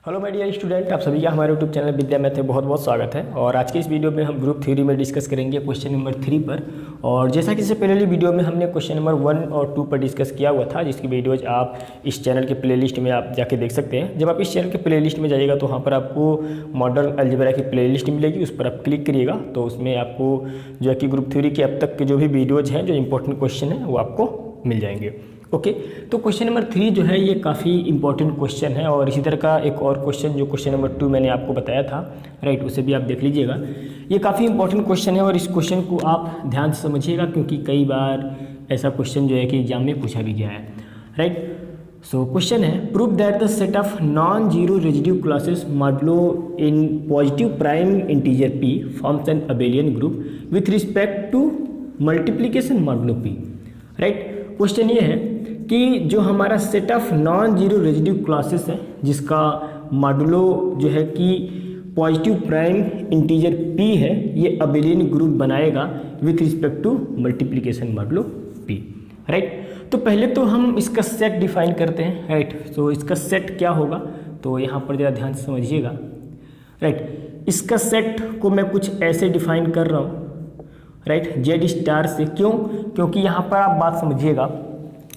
Hello my dear student, आप सभी का हमारे यूट्यूब चैनल विद्या मैथ में बहुत बहुत स्वागत है। और आज के इस वीडियो में हम ग्रुप थ्योरी में डिस्कस करेंगे क्वेश्चन नंबर 3 पर। और जैसा कि इससे पहले वीडियो में हमने क्वेश्चन नंबर 1 और 2 पर डिस्कस किया हुआ था, जिसकी वीडियोज आप इस चैनल के प्लेलिस्ट में आप जाके देख सकते हैं। जब आप इस चैनल के प्लेलिस्ट में जाइएगा तो वहाँ पर आपको मॉडर्न अलजेब्रा की प्लेलिस्ट मिलेगी, उस पर आप क्लिक करिएगा तो उसमें आपको जो है कि ग्रुप थ्योरी के अब तक के जो भी वीडियोज़ हैं, जो इंपॉर्टेंट क्वेश्चन हैं, वो आपको मिल जाएंगे। ओके, तो क्वेश्चन नंबर 3 जो है ये काफ़ी इंपॉर्टेंट क्वेश्चन है। और इसी तरह का एक और क्वेश्चन जो क्वेश्चन नंबर 2 मैंने आपको बताया था, राइट, उसे भी आप देख लीजिएगा। ये काफ़ी इंपॉर्टेंट क्वेश्चन है और इस क्वेश्चन को आप ध्यान से समझिएगा, क्योंकि कई बार ऐसा क्वेश्चन जो है कि एग्जाम में पूछा भी गया है, राइट। सो क्वेश्चन है, prove that the set of non zero residue classes modulo in positive prime integer p forms an abelian group with respect to multiplication modulo p, right. Question ये है कि जो हमारा set of non zero residue classes है, जिसका modulo जो है कि पॉजिटिव प्राइम इंटीजर p है, ये अबेलियन ग्रुप बनाएगा with respect to multiplication modulo p, right. तो पहले तो हम इसका सेट डिफाइन करते हैं, राइट। तो इसका सेट क्या होगा, तो यहाँ पर ज़रा ध्यान से समझिएगा, राइट। इसका सेट को मैं कुछ ऐसे डिफाइन कर रहा हूँ, राइट, जेड स्टार से। क्यों? क्योंकि यहाँ पर आप बात समझिएगा,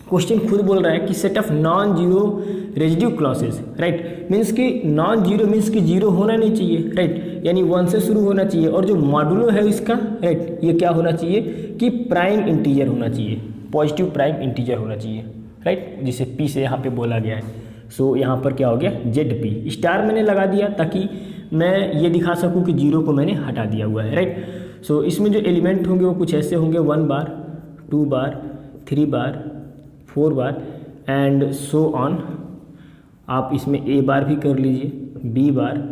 क्वेश्चन खुद बोल रहा है कि set of non zero residue classes, right, means कि नॉन जीरो मीन्स कि जीरो होना नहीं चाहिए, राइट, यानी 1 से शुरू होना चाहिए। और जो मॉडुलो है इसका, राइट, ये क्या होना चाहिए कि प्राइम इंटीजर होना चाहिए, पॉजिटिव प्राइम इंटीजर होना चाहिए, राइट, जिसे p से यहाँ पे बोला गया है। सो यहाँ पर क्या हो गया, जेड पी। स्टार मैंने लगा दिया ताकि मैं ये दिखा सकूँ कि जीरो को मैंने हटा दिया हुआ है, राइट। सो इसमें जो एलिमेंट होंगे वो कुछ ऐसे होंगे, 1 bar, 2 bar, 3 bar, 4 bar and so on. आप इसमें a बार भी कर लीजिए, b bar,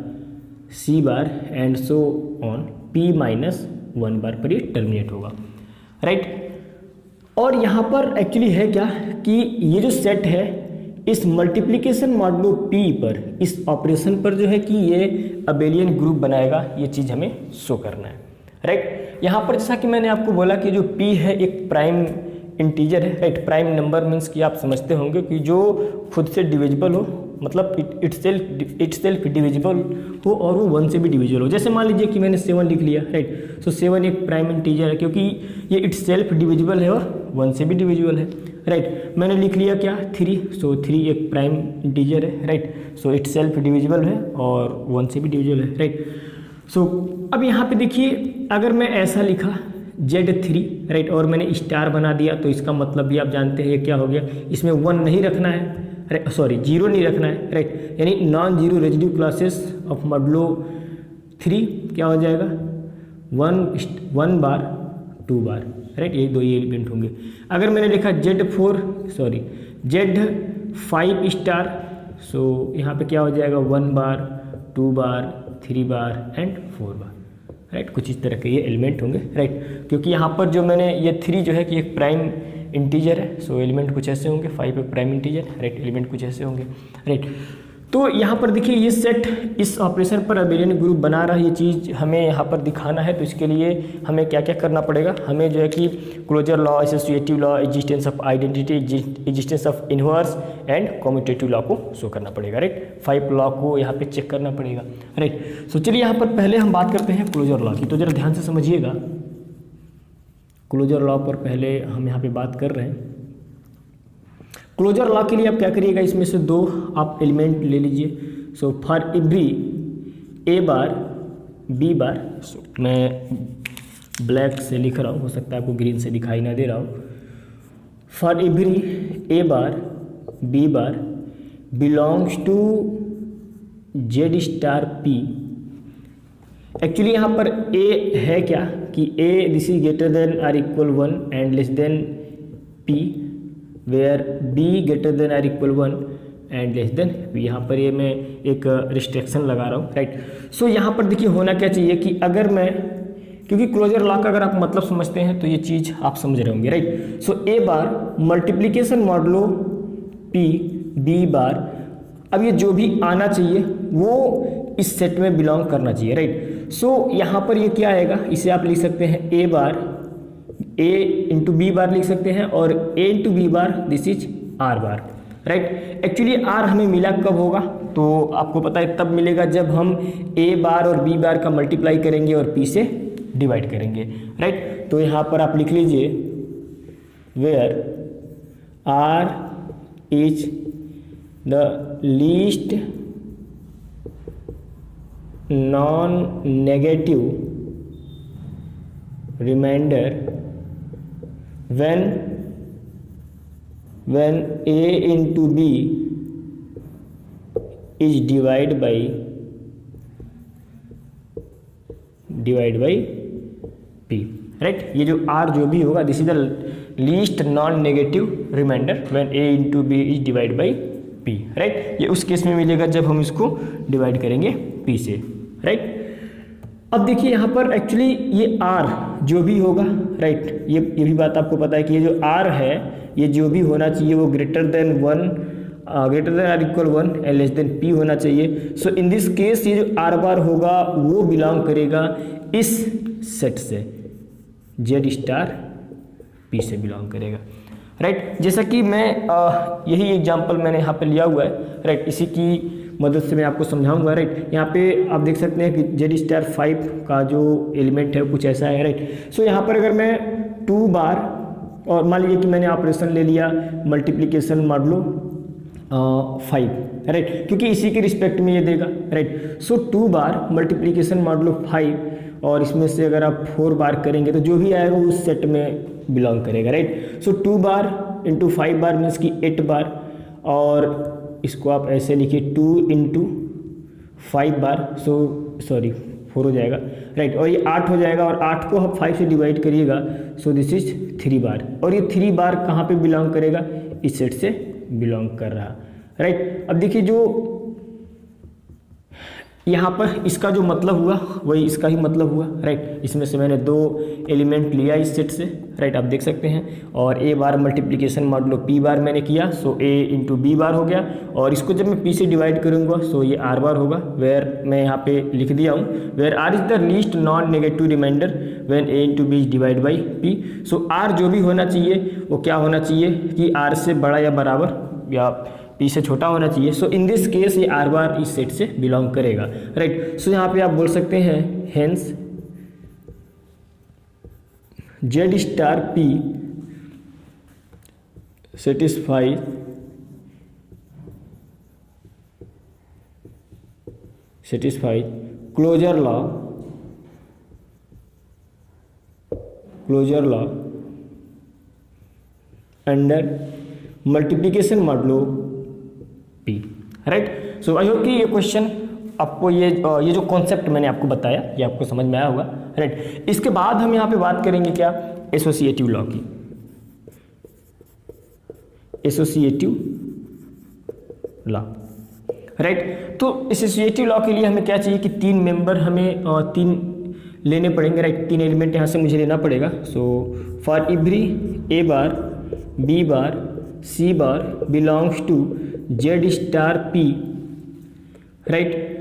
c bar and so on, p-1 बार पर ये टर्मिनेट होगा, राइट। और यहाँ पर एक्चुअली है क्या कि ये जो सेट है, इस मल्टीप्लिकेशन मॉडुलो p पर, इस ऑपरेशन पर जो है कि ये अबेलियन ग्रुप बनाएगा, ये चीज़ हमें शो करना है, राइट। यहाँ पर जैसा कि मैंने आपको बोला कि जो p है एक प्राइम इंटीजर है, राइट। प्राइम नंबर मीन्स कि आप समझते होंगे कि जो खुद से डिविजिबल हो, मतलब इटसेल्फ डिविजिबल हो और वो 1 से भी डिविजिबल हो। जैसे मान लीजिए कि मैंने 7 लिख लिया, राइट। सो 7 एक प्राइम इंटीजर है क्योंकि ये इटसेल्फ डिविजिबल है और 1 से भी डिविजिबल है, राइट। मैंने लिख लिया क्या, 3। सो 3 एक प्राइम इंटीजर है, राइट। सो इटसेल्फ डिविजिबल है और 1 से भी डिविजिबल है, राइट। सो अब यहाँ पे देखिए, अगर मैं ऐसा लिखा Z3, राइट, और मैंने स्टार बना दिया, तो इसका मतलब भी आप जानते हैं ये क्या हो गया, इसमें 1 नहीं रखना है, सॉरी 0 नहीं रखना है, राइट। यानी non zero residue classes of modulo 3 क्या हो जाएगा, 1 बार, 2 बार, राइट, ये 2 एलिमेंट होंगे। अगर मैंने लिखा Z5 स्टार, सो यहाँ पे क्या हो जाएगा, 1 bar, 2 bar, 3 bar and 4 bar, right. कुछ इस तरह के ये एलिमेंट होंगे, राइट। क्योंकि यहाँ पर जो मैंने ये 3 जो है कि एक प्राइम इंटीजर है, सो एलिमेंट कुछ ऐसे होंगे, 5 एक प्राइम इंटीजर, राइट, एलिमेंट कुछ ऐसे होंगे, राइट। तो यहाँ पर देखिए ये सेट इस ऑपरेशन पर अबेलियन ग्रुप बना रहा है, ये चीज़ हमें यहाँ पर दिखाना है। तो इसके लिए हमें क्या क्या करना पड़ेगा, हमें जो है कि closure law, associative law, existence of identity, existence of inverse and commutative law को शो करना पड़ेगा, राइट। 5 लॉ को यहाँ पे चेक करना पड़ेगा, राइट। सो चलिए यहाँ पर पहले हम बात करते हैं क्लोजर लॉ की। तो जरा ध्यान से समझिएगा, क्लोजर लॉ पर पहले हम यहाँ पे बात कर रहे हैं। क्लोजर लॉ के लिए आप क्या करिएगा, इसमें से 2 आप एलिमेंट ले लीजिए। सो for every a bar, b बार, मैं ब्लैक से लिख रहा हूँ, हो सकता है आपको ग्रीन से दिखाई ना दे रहा हो। For every a bar, b bar belongs to z star p। Actually यहाँ पर a है क्या कि a this is greater than or equal 1 and less than p, where b greater than or equal 1 and less than p। यहाँ पर ये मैं एक रिस्ट्रिक्शन लगा रहा हूँ, राइट। सो यहाँ पर देखिए होना क्या चाहिए कि अगर मैं, क्योंकि क्लोजर लॉ का अगर आप मतलब समझते हैं तो ये चीज़ आप समझ रहे होंगे, right. So a bar multiplication modulo p b बार, अब ये जो भी आना चाहिए वो इस सेट में बिलोंग करना चाहिए, राइट। सो यहाँ पर ये क्या आएगा, इसे आप लिख सकते हैं a bar, a into B bar लिख सकते हैं, और a into B bar this is r bar, right. Actually R हमें मिला कब होगा, तो आपको पता है तब मिलेगा जब हम ए बार और बी बार का मल्टीप्लाई करेंगे और पी से डिवाइड करेंगे, राइट। तो यहाँ पर आप लिख लीजिए where R is the least non negative remainder when a into b is divided by p, right. ये जो r जो भी होगा this is the least non negative remainder when a into b is divided by p, right. ये उस case में मिलेगा जब हम इसको डिवाइड करेंगे p से, राइट। अब देखिए यहाँ पर एक्चुअली ये r जो भी होगा, राइट, ये भी बात आपको पता है कि ये जो r है ये जो भी होना चाहिए वो greater than or equal 1 and less than p होना चाहिए। सो इन दिस केस ये जो r बार होगा वो बिलोंग करेगा इस सेट से, z स्टार p से बिलोंग करेगा, राइट। जैसा कि मैं यही एग्जांपल मैंने यहाँ पे लिया हुआ है, राइट, इसी की मदद से मैं आपको समझाऊंगा, राइट। यहाँ पे आप देख सकते हैं कि z स्टार 5 का जो एलिमेंट है कुछ ऐसा है, राइट। सो यहाँ पर अगर मैं 2 बार और मान लीजिए कि मैंने ऑपरेशन ले लिया मल्टीप्लिकेशन मॉडुलो 5, राइट, क्योंकि इसी के रिस्पेक्ट में ये देगा, राइट। सो 2 बार मल्टीप्लिकेशन मॉडुलो 5 और इसमें से अगर आप 4 बार करेंगे तो जो भी आएगा उस सेट में बिलोंग करेगा, राइट। सो 2 बार इंटू 5 बार मीन्स कि 8 बार, और इसको आप ऐसे लिखिए 2 इंटू 5 बार, सो सॉरी 4 हो जाएगा, राइट। और ये 8 हो जाएगा और 8 को आप 5 से डिवाइड करिएगा, सो दिस इज 3 बार। और ये 3 बार कहाँ पे बिलोंग करेगा, इस सेट से बिलोंग कर रहा, राइट। अब देखिए जो यहाँ पर इसका जो मतलब हुआ वही इसका ही मतलब हुआ, राइट। इसमें से मैंने 2 एलिमेंट लिया इस सेट से, राइट, आप देख सकते हैं। और ए बार मल्टीप्लिकेशन मॉडुलो पी बार मैंने किया, सो ए इंटू बी बार हो गया। और इसको जब मैं पी से डिवाइड करूँगा सो ये आर बार होगा, वेयर मैं यहाँ पे लिख दिया हूँ where R is the least non negative remainder when A into B is divide by P. So R जो भी होना चाहिए वो क्या होना चाहिए कि आर से बड़ा या बराबर या पी से छोटा होना चाहिए। सो इन दिस केस ये आर बार इस सेट से बिलोंग करेगा, राइट। सो यहाँ पे आप बोल सकते हैं hence Z star P satisfy closure law under multiplication modulo P, right. So I hope कि ये क्वेश्चन आपको ये जो कॉन्सेप्ट मैंने आपको बताया ये आपको समझ में आया होगा, राइट। इसके बाद हम यहाँ पे बात करेंगे क्या, एसोसिएटिव लॉ की। Associative law, right. तो एसोसिएटिव लॉ के लिए हमें क्या चाहिए कि 3 मेंबर हमें 3 लेने पड़ेंगे, राइट। 3 एलिमेंट यहाँ से मुझे लेना पड़ेगा। So for every A bar B bar C bar belongs to Z star P, right.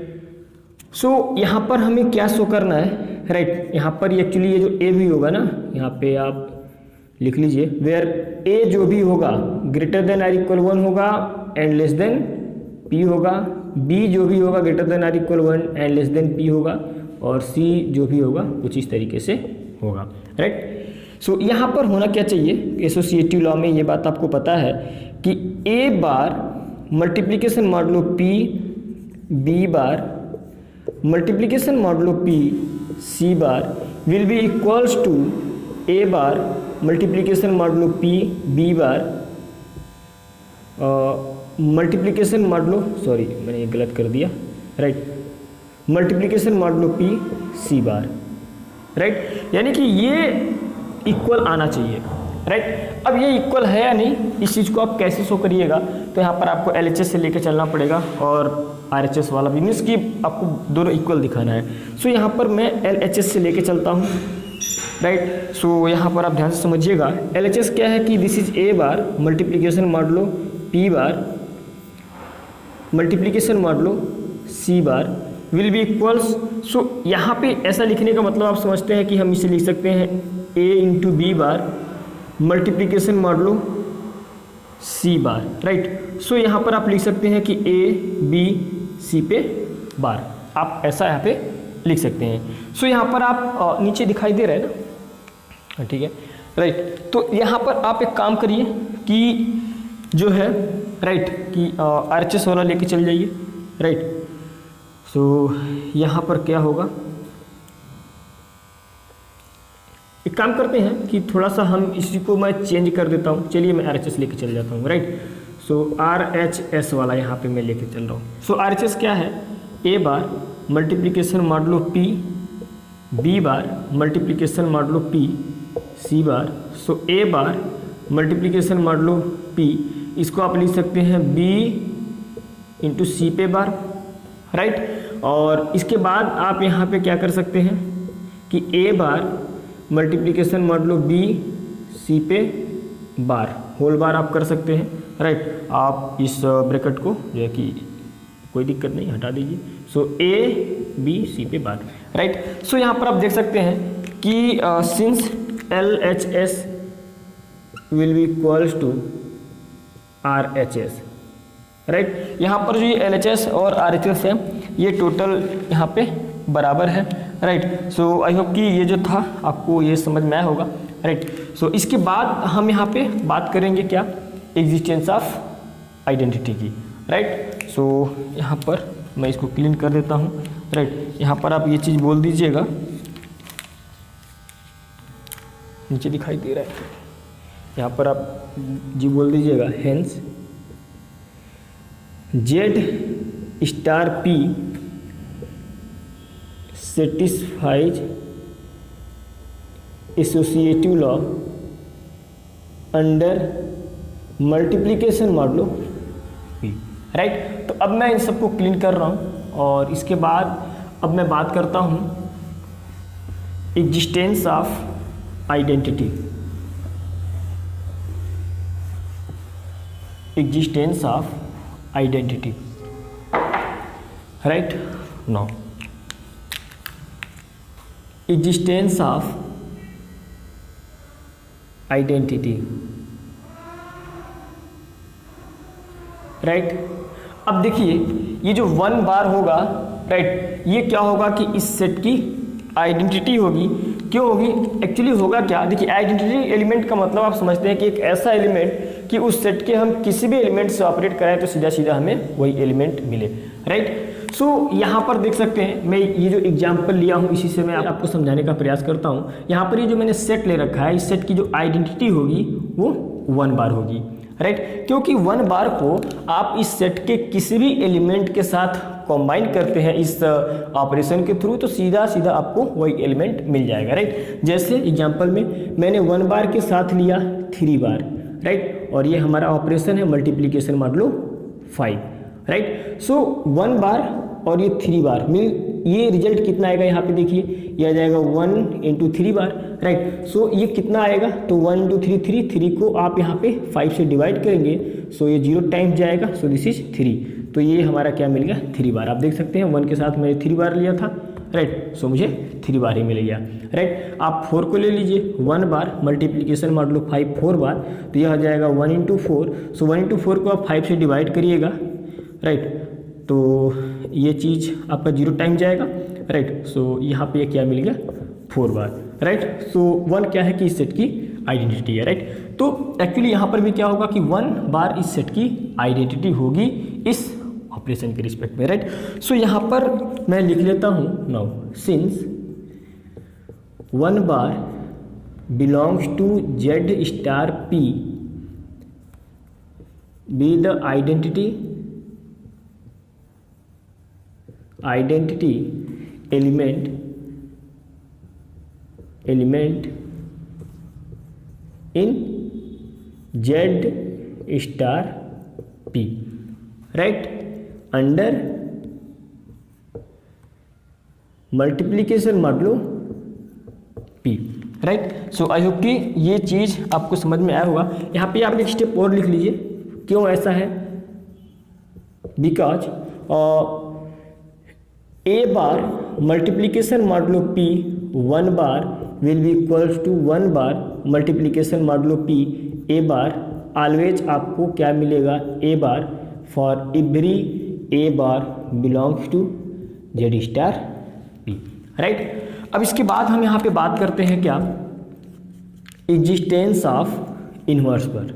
So यहाँ पर हमें क्या शो करना है, राइट। यहाँ पर एक्चुअली ये जो ए भी होगा ना, यहाँ पे आप लिख लीजिए वेयर ए जो भी होगा ग्रेटर देन आर इक्वल 1 होगा एंड लेस देन पी होगा, बी जो भी होगा greater than or equal 1 and less than P होगा, और सी जो भी होगा कुछ इस तरीके से होगा, राइट। सो यहाँ पर होना क्या चाहिए, एसोसिएटिव लॉ में ये बात आपको पता है कि ए bar multiplication modulo P B bar multiplication modulo P C bar will be equals to A bar multiplication modulo P B bar multiplication modulo, sorry मैंने ये गलत कर दिया, right, multiplication modulo P C bar, right. यानी कि ये equal आना चाहिए, राइट। अब ये इक्वल है या नहीं, इस चीज़ को आप कैसे शो करिएगा, तो यहाँ पर आपको LHS से लेकर चलना पड़ेगा और RHS वाला भी, मीन्स कि आपको दोनों इक्वल दिखाना है। सो यहाँ पर मैं LHS से लेके चलता हूँ, राइट। सो यहाँ पर आप ध्यान से समझिएगा LHS क्या है कि this is A bar multiplication modulo P bar multiplication modulo C bar will be equals. So यहाँ पे ऐसा लिखने का मतलब आप समझते हैं कि हम इसे लिख सकते हैं A into B bar multiplication modulo C bar, right. So यहाँ पर आप लिख सकते हैं कि ए बी सी पे बार, आप ऐसा यहाँ पे लिख सकते हैं। सो यहाँ पर आप नीचे दिखाई दे रहा है ना, ठीक है, राइट। तो यहाँ पर आप एक काम करिए कि जो है, राइट, कि RHS वाला लेके चल जाइए, राइट। सो यहाँ पर क्या होगा, एक काम करते हैं कि थोड़ा सा हम इसी को मैं चेंज कर देता हूँ। चलिए मैं RHS लेके चल जाता हूँ, राइट। सो RHS वाला यहाँ पे मैं लेके चल रहा हूँ। सो RHS क्या है, A bar multiplication modulo P, B bar multiplication modulo P, C bar. So A bar multiplication modulo P, इसको आप लिख सकते हैं B इंटू सी पे बार, राइट। और इसके बाद आप यहाँ पे क्या कर सकते हैं कि ए बार मल्टीप्लिकेशन मॉडुलो B सी पे बार, होल बार आप कर सकते हैं, राइट। आप इस ब्रैकेट को जो है कि कोई दिक्कत नहीं, हटा दीजिए। सो ए बी सी पे बार, राइट। सो यहाँ पर आप देख सकते हैं कि since LHS will be equals to RHS, right. यहाँ पर जो ये LHS और RHS है ये टोटल यहाँ पे बराबर है, राइट। सो आई होप कि ये जो था आपको ये समझ में आया होगा, राइट। सो इसके बाद हम यहाँ पे बात करेंगे क्या, एग्जिस्टेंस ऑफ आइडेंटिटी की, राइट। सो यहाँ पर मैं इसको क्लीन कर देता हूँ, राइट। यहाँ पर आप ये चीज़ बोल दीजिएगा, नीचे दिखाई दे रहा है, यहाँ पर आप जी बोल दीजिएगा, hence Z star P satisfies associative law under multiplication modulo P, right. तो अब मैं इन सबको क्लीन कर रहा हूँ और इसके बाद अब मैं बात करता हूँ existence of identity, existence of identity, right. No existence of identity, right. अब देखिए ये जो 1 बार होगा, राइट, ये क्या होगा कि इस सेट की आइडेंटिटी होगी। क्यों होगी, एक्चुअली होगा क्या, देखिए आइडेंटिटी एलिमेंट का मतलब आप समझते हैं कि एक ऐसा एलिमेंट कि उस सेट के हम किसी भी एलिमेंट से ऑपरेट कराएं तो सीधा सीधा हमें वही एलिमेंट मिले, राइट। सो यहाँ पर देख सकते हैं, मैं ये जो एग्जांपल लिया हूँ इसी से मैं आपको समझाने का प्रयास करता हूँ। यहाँ पर ये जो मैंने सेट ले रखा है, इस सेट की जो आइडेंटिटी होगी वो 1 बार होगी, राइट। क्योंकि 1 बार को आप इस सेट के किसी भी एलिमेंट के साथ कंबाइन करते हैं इस ऑपरेशन के थ्रू, तो सीधा सीधा आपको वही एलिमेंट मिल जाएगा, राइट। जैसे एग्जांपल में मैंने 1 बार के साथ लिया 3 बार, राइट, और ये हमारा ऑपरेशन है मल्टीप्लिकेशन मॉडुलो 5, राइट। सो 1 बार और ये 3 बार ये रिजल्ट कितना आएगा, यहाँ पे देखिए ये आ जाएगा 1 इंटू 3 बार, राइट। सो ये कितना आएगा, तो 1 इंटू 3 3 को आप यहाँ पे 5 से डिवाइड करेंगे, सो ये 0 टाइम्स जाएगा, सो दिस इज 3। तो ये हमारा क्या मिल गया, 3 बार। आप देख सकते हैं 1 के साथ मैंने 3 बार लिया था, राइट। सो मुझे 3 बार ही मिल गया, राइट। आप 4 को ले लीजिए, 1 बार मल्टीप्लिकेशन मॉडुलो 5 4 बार, तो यह आ जाएगा 1 इंटू 4। सो 1 इंटू 4 को आप 5 से डिवाइड करिएगा, राइट, तो ये चीज़ आपका 0 टाइम जाएगा, राइट। सो यहाँ पे क्या मिल गया, 4 बार, राइट। सो 1 क्या है कि इस सेट की आइडेंटिटी है, राइट। तो एक्चुअली यहाँ पर भी क्या होगा कि 1 बार इस सेट की आइडेंटिटी होगी इस ऑपरेशन के रिस्पेक्ट में, राइट। सो यहाँ पर मैं लिख लेता हूँ, now since 1 bar belongs to Z star P be the identity element in Z star P, right, under multiplication modulo P, right. So I hope कि ये चीज़ आपको समझ में आया होगा। यहाँ पे आप एक स्टेप और लिख लीजिए, क्यों ऐसा है, because A bar multiplication modulo P 1 bar will be equals to 1 bar multiplication modulo P A bar always आपको क्या मिलेगा, A bar for every A bar belongs to Z star P, right. अब इसके बाद हम यहाँ पे बात करते हैं क्या, एग्जिस्टेंस ऑफ इन्वर्स पर,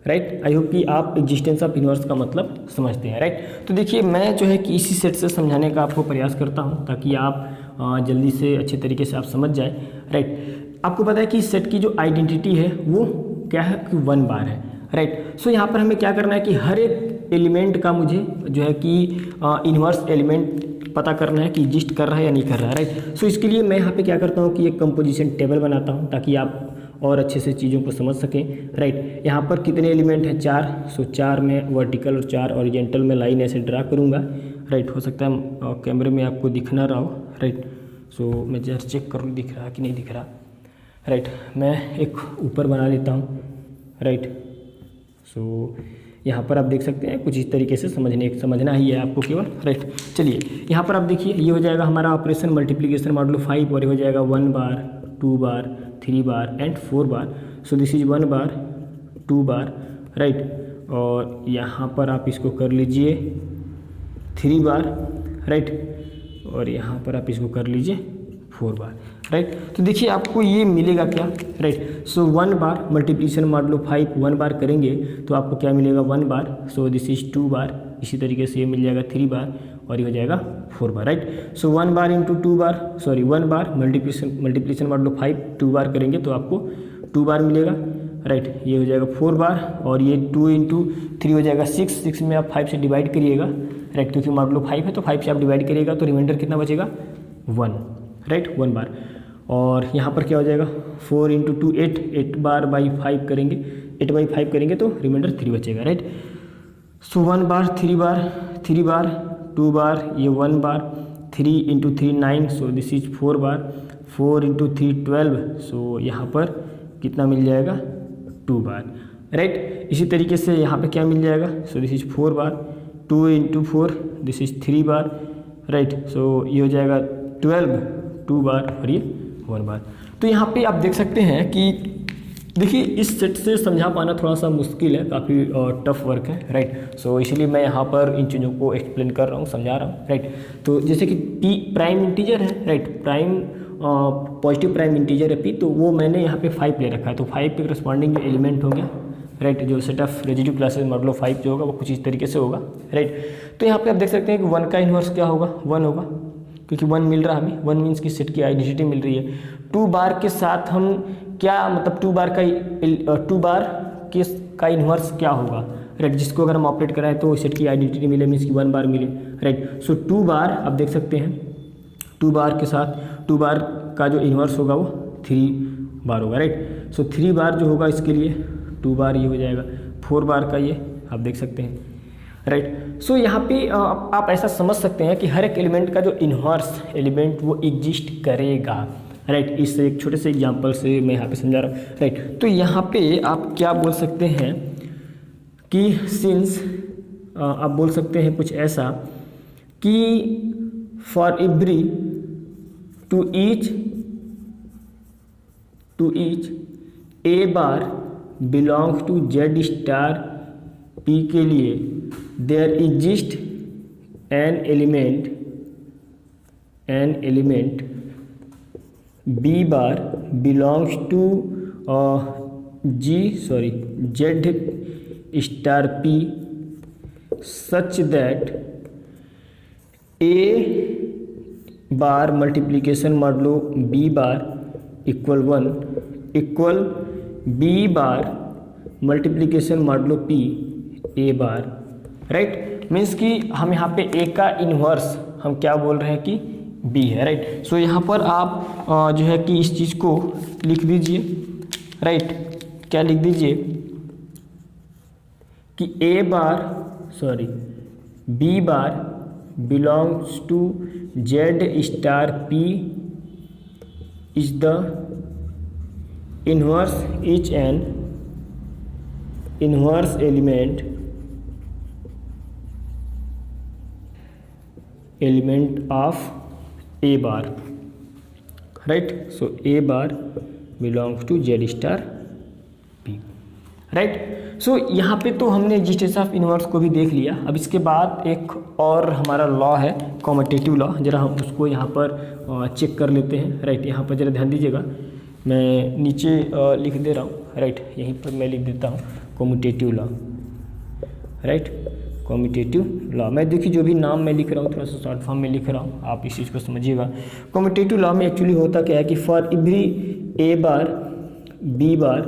राइट। आई होप कि आप एग्जिस्टेंस ऑफ इन्वर्स का मतलब समझते हैं, राइट। तो देखिए मैं जो है कि इसी सेट से समझाने का आपको प्रयास करता हूँ ताकि आप जल्दी से अच्छे तरीके से आप समझ जाए, राइट। आपको पता है कि इस सेट की जो आइडेंटिटी है वो क्या है कि 1 बार है, राइट। सो यहाँ पर हमें क्या करना है कि हर एक एलिमेंट का मुझे जो है कि इन्वर्स एलिमेंट पता करना है कि एग्जिस्ट कर रहा है या नहीं कर रहा है, राइट। सो इसके लिए मैं यहाँ पे क्या करता हूँ कि एक कंपोजिशन टेबल बनाता हूँ ताकि आप और अच्छे से चीज़ों को समझ सकें, राइट। यहाँ पर कितने एलिमेंट हैं, 4। सो 4 में वर्टिकल और 4 ऑरिजेंटल में लाइन ऐसे ड्रा करूँगा, राइट। हो सकता है कैमरे में आपको दिख ना रहा हो, राइट। सो मैं जरा चेक करूँ दिख रहा कि नहीं दिख रहा, राइट। मैं एक ऊपर बना लेता हूँ, राइट। सो यहाँ पर आप देख सकते हैं कुछ इस तरीके से समझना ही है आपको केवल, राइट। चलिए यहाँ पर आप देखिए ये हो जाएगा हमारा ऑपरेशन मल्टीप्लिकेशन मॉडुलो 5 और ये हो जाएगा 1 bar 2 bar 3 bar and 4 bar. So this is 1 bar 2 bar, right. और यहाँ पर आप इसको कर लीजिए 3 बार, राइट। और यहाँ पर आप इसको कर लीजिए 4 बार, राइट। तो देखिए आपको ये मिलेगा क्या, राइट। सो 1 बार मल्टीप्लिकेशन मॉडुलो 5 1 बार करेंगे तो आपको क्या मिलेगा 1 बार। सो दिस इज 2 बार, इसी तरीके से ये मिल जाएगा 3 बार और ये हो जाएगा 4 बार, राइट। सो 1 बार इंटू 2 बार 1 बार मल्टीप्लिकेशन मॉडुलो 5 2 बार करेंगे तो आपको 2 बार मिलेगा, राइट। ये हो जाएगा 4 बार और ये 2 इंटू 3 हो जाएगा 6 में आप 5 से डिवाइड करिएगा, राइट। क्योंकि मॉडुलो 5 है तो 5 से आप डिवाइड करिएगा तो रिमाइंडर कितना बचेगा 1, राइट, 1 बार। और यहाँ पर क्या हो जाएगा 4 इंटू 2 8 बार बाई 5 करेंगे, 8 बाई 5 करेंगे तो रिमाइंडर 3 बचेगा, राइट। सो 1 बार 3 बार 2 बार ये 1 बार 3 into 3 9 so this is 4 bar 4 into 3 12 सो यहाँ पर कितना मिल जाएगा 2 बार, राइट। इसी तरीके से यहाँ पे क्या मिल जाएगा, so this is 4 bar 2 into 4 this is 3 bar, right. So ये हो जाएगा 12 2 बार और ये 1 बार। तो यहाँ पे आप देख सकते हैं कि देखिए इस सेट से समझा पाना थोड़ा सा मुश्किल है, काफ़ी टफ वर्क है, राइट। सो इसलिए मैं यहाँ पर इन चीज़ों को एक्सप्लेन कर रहा हूँ, समझा रहा हूँ, राइट। तो जैसे कि पी प्राइम इंटीजर है, right, prime positive prime integer है पी, तो वो मैंने यहाँ पे 5 ले रखा है, तो 5 के करस्पॉन्डिंग जो एलिमेंट हो गया, राइट। जो set of residue classes modulo 5 जो होगा वो कुछ इस तरीके से होगा, राइट। तो यहाँ पे आप देख सकते हैं कि 1 का इन्वर्स क्या होगा 1 होगा, क्योंकि 1 मिल रहा है हमें, 1 मीन्स की सेट की आइडेंटिटी मिल रही है। 2 बार के साथ हम क्या मतलब 2 बार का इन्वर्स क्या होगा, राइट, जिसको अगर हम ऑपरेट कराएं तो सेट की आइडेंटिटी मिले मीन्स की 1 बार मिले, राइट। सो 2 बार आप देख सकते हैं 2 बार के साथ 2 बार का जो इन्वर्स होगा वो 3 बार होगा, राइट। सो 3 बार जो होगा इसके लिए 2 बार ये हो जाएगा, 4 बार का ये आप देख सकते हैं, राइट। सो यहाँ पे आप ऐसा समझ सकते हैं कि हर एक एलिमेंट का जो इन्वर्स एलिमेंट वो एग्जिस्ट करेगा, राइट। इस एक छोटे से एग्जांपल से मैं यहाँ पे समझा रहा हूँ, राइट। तो यहाँ पे आप क्या बोल सकते हैं कि सिंस आप बोल सकते हैं कुछ ऐसा कि for every to each A bar belongs to Z star P के लिए there exist an element B bar belongs to Z star P such that A bar multiplication modulo B bar equal 1 equal B bar multiplication modulo P A bar, right. Means कि हम यहाँ पे ए का inverse हम क्या बोल रहे हैं कि बी है, राइट। सो यहाँ पर आप जो है कि इस चीज़ को लिख दीजिए, राइट। क्या लिख दीजिए कि B bar belongs to Z star P is the inverse is an inverse element of A bar, right. So A bar belongs to Z star P, right. So यहाँ पे तो हमने एग्जिस्टेंस ऑफ यूनिवर्स को भी देख लिया। अब इसके बाद एक और हमारा लॉ है कॉम्यूटेटिव लॉ, जरा हम उसको यहाँ पर चेक कर लेते हैं। राइट, यहाँ पर जरा ध्यान दीजिएगा, मैं नीचे लिख दे रहा हूँ। राइट, यहीं पर मैं लिख देता हूँ commutative law. Right, commutative law, मैं देखिए जो भी नाम मैं लिख रहा हूँ थोड़ा सा शॉर्ट फॉर्म में लिख रहा हूँ, आप इस चीज़ को समझिएगा। कॉम्यूटेटिव लॉ में एक्चुअली होता क्या है कि for every A bar B bar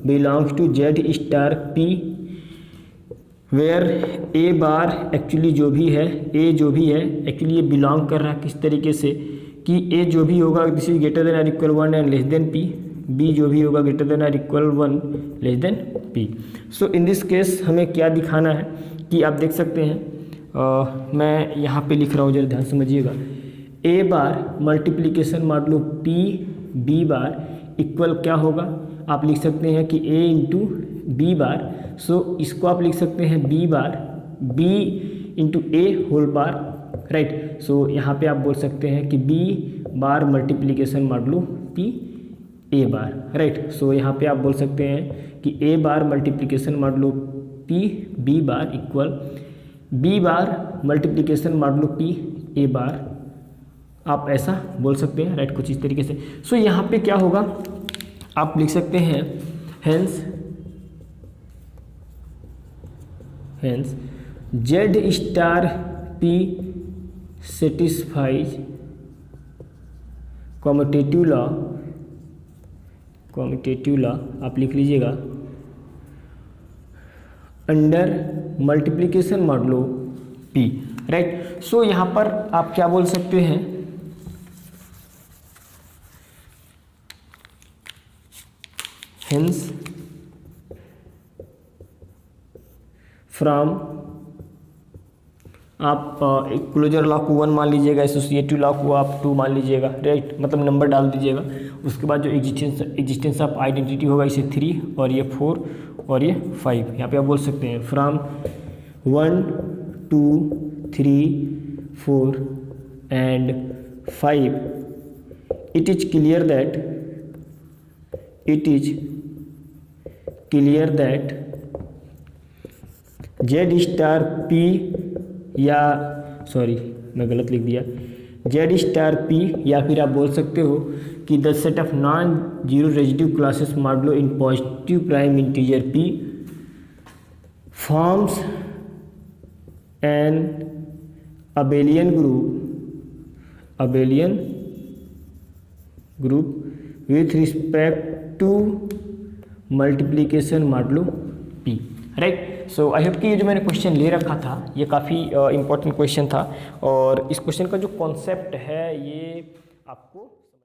belongs to Z star P, where A bar actually जो भी है, ए जो भी है एक्चुअली ये बिलोंग कर रहा है किस तरीके से कि ए जो भी होगा दिस इज ग्रेटर देन और equal 1 and less than P, B जो भी होगा ग्रेटर देन और equal 1 less than P. So in this case हमें क्या दिखाना है कि आप देख सकते हैं मैं यहाँ पे लिख रहा हूँ, जरा ध्यान समझिएगा। A bar multiplication modulo P B bar equal क्या होगा, आप लिख सकते हैं कि ए इंटू बी बार। सो इसको आप लिख सकते हैं b bar b into a whole bar. Right, so यहाँ पे आप बोल सकते हैं कि B bar multiplication modulo p ए बार। राइट, सो यहाँ पे आप बोल सकते हैं कि ए bar multiplication modulo P B bar equal B bar multiplication modulo p ए बार, आप ऐसा बोल सकते हैं। राइट, कुछ इस तरीके से। सो यहाँ पे क्या होगा, आप लिख सकते हैं hence Z star p satisfies commutative law आप लिख लीजिएगा under multiplication modulo P. Right, so यहाँ पर आप क्या बोल सकते हैं, हेंस फ्रॉम आप क्लोजर लॉ को 1 मान लीजिएगा, एसोसिएटिव लॉ को आप 2 मान लीजिएगा। राइट, मतलब नंबर डाल दीजिएगा। उसके बाद जो एग्जिस्टेंस ऑफ आइडेंटिटी होगा इसे 3 और ये 4 और ये 5, यहाँ पे आप बोल सकते हैं from 1 2 3 4 and 5 it is clear that Z star P या सॉरी मैं गलत लिख दिया, जेड स्टार पी, या फिर आप बोल सकते हो कि the set of non zero residue classes modulo in positive prime integer P forms an abelian group with respect to multiplication modulo P. Right, so I hope कि ये जो मैंने क्वेश्चन ले रखा था ये काफ़ी इंपॉर्टेंट क्वेश्चन था, और इस क्वेश्चन का जो कॉन्सेप्ट है ये आपको